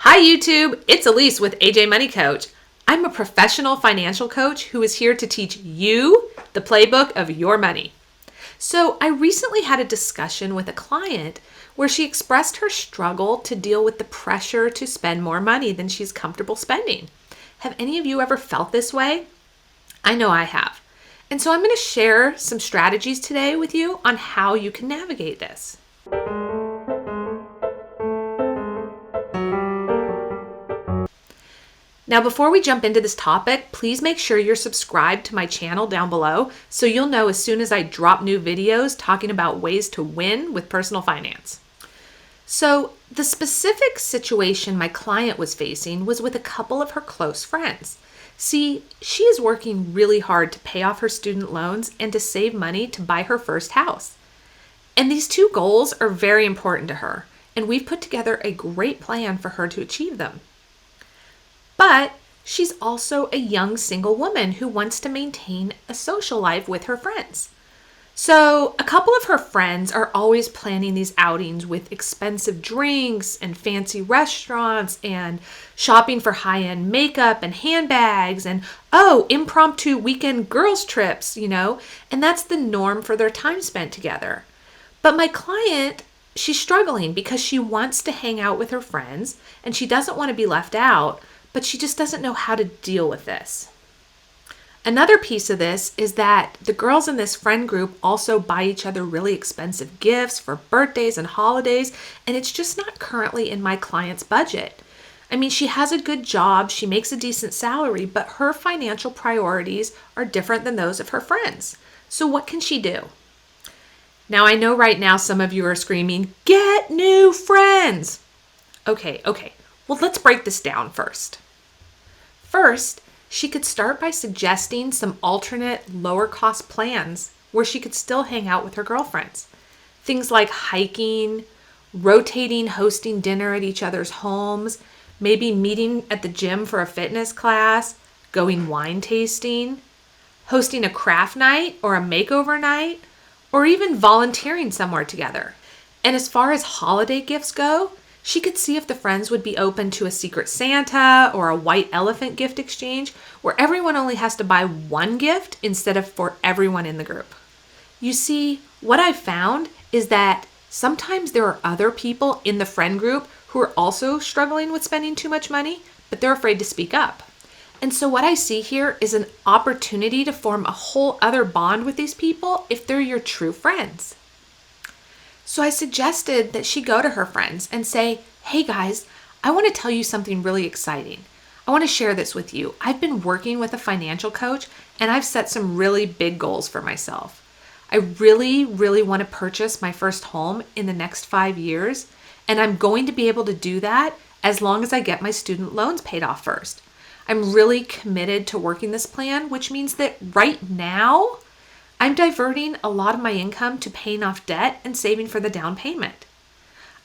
Hi YouTube, it's Alise with AJ Moneycoach. I'm a professional financial coach who is here to teach you the playbook of your money. So I recently had a discussion with a client where she expressed her struggle to deal with the pressure to spend more money than she's comfortable spending. Have any of you ever felt this way? I know I have. And so I'm going to share some strategies today with you on how you can navigate this. Now, before we jump into this topic, please make sure you're subscribed to my channel down below so you'll know as soon as I drop new videos talking about ways to win with personal finance. So the specific situation my client was facing was with a couple of her close friends. See, she is working really hard to pay off her student loans and to save money to buy her first house. And these two goals are very important to her, and we've put together a great plan for her to achieve them. But she's also a young single woman who wants to maintain a social life with her friends. So a couple of her friends are always planning these outings with expensive drinks and fancy restaurants and shopping for high-end makeup and handbags and, impromptu weekend girls trips, and that's the norm for their time spent together. But my client, she's struggling because she wants to hang out with her friends and she doesn't want to be left out, but she just doesn't know how to deal with this. Another piece of this is that the girls in this friend group also buy each other really expensive gifts for birthdays and holidays, and it's just not currently in my client's budget. I mean, she has a good job, she makes a decent salary, but her financial priorities are different than those of her friends. So what can she do? Now, I know right now some of you are screaming, "Get new friends!" Okay. Well, let's break this down first. First, she could start by suggesting some alternate lower cost plans where she could still hang out with her girlfriends. Things like hiking, rotating hosting dinner at each other's homes, maybe meeting at the gym for a fitness class, going wine tasting, hosting a craft night or a makeover night, or even volunteering somewhere together. And as far as holiday gifts go, she could see if the friends would be open to a Secret Santa or a white elephant gift exchange where everyone only has to buy one gift instead of for everyone in the group. You see, what I've found is that sometimes there are other people in the friend group who are also struggling with spending too much money, but they're afraid to speak up. And so what I see here is an opportunity to form a whole other bond with these people if they're your true friends. So I suggested that she go to her friends and say, "Hey guys, I want to tell you something really exciting. I want to share this with you. I've been working with a financial coach and I've set some really big goals for myself. I really want to purchase my first home in the next 5 years, and I'm going to be able to do that as long as I get my student loans paid off first. I'm really committed to working this plan, which means that right now, I'm diverting a lot of my income to paying off debt and saving for the down payment.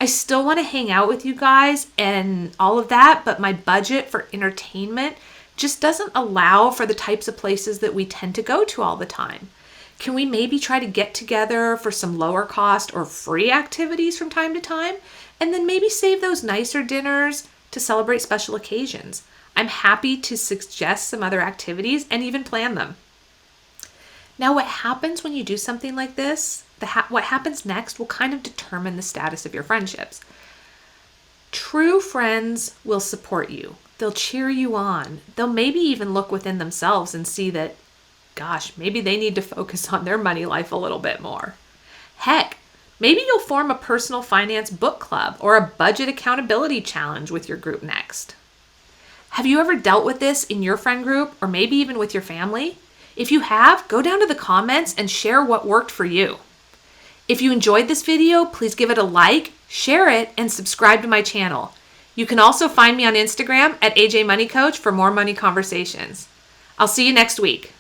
I still want to hang out with you guys and all of that, but my budget for entertainment just doesn't allow for the types of places that we tend to go to all the time. Can we maybe try to get together for some lower cost or free activities from time to time, and then maybe save those nicer dinners to celebrate special occasions? I'm happy to suggest some other activities and even plan them." Now, what happens when you do something like this, what happens next will kind of determine the status of your friendships. True friends will support you. They'll cheer you on. They'll maybe even look within themselves and see that, gosh, maybe they need to focus on their money life a little bit more. Heck, maybe you'll form a personal finance book club or a budget accountability challenge with your group next. Have you ever dealt with this in your friend group or maybe even with your family? If you have, go down to the comments and share what worked for you. If you enjoyed this video, please give it a like, share it, and subscribe to my channel. You can also find me on Instagram at AJ Moneycoach for more money conversations. I'll see you next week.